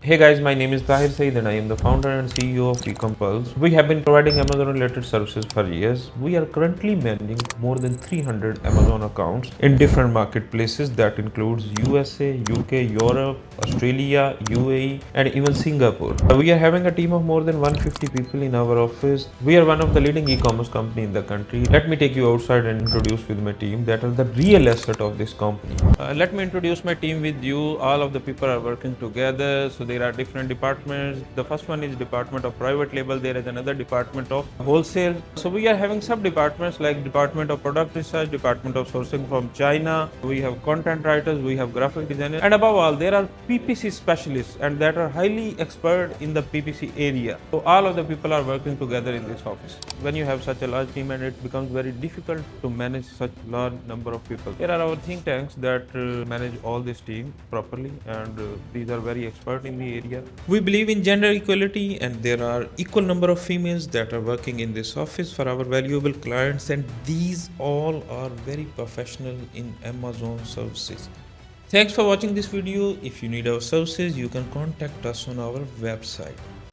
Hey guys, my name is Tahir Saeed and I am the founder and CEO of EcomPearls. We have been providing Amazon related services for years. We are currently managing more than 300 Amazon accounts in different marketplaces that includes USA, UK, Europe, Australia, UAE and even Singapore. We are having a team of more than 150 people in our office. We are one of the leading e-commerce company in the country. Let me take you outside and introduce with my team that are the real asset of this company. Let me introduce my team with you. All of the people are working together. So there are different departments. The first one is department of private label. There is another department of wholesale. So we are having sub departments like department of product research, department of sourcing from China. We have content writers, we have graphic designers, and above all, there are PPC specialists and that are highly expert in the PPC area. So all of the people are working together in this office. When you have such a large team, and it becomes very difficult to manage such large number of people. There are our think tanks that manage all this team properly, and these are very expert in the area. We believe in gender equality, and there are equal number of females that are working in this office for our valuable clients, and these all are very professional in Amazon services. Thanks for watching this video. If you need our services, you can contact us on our website.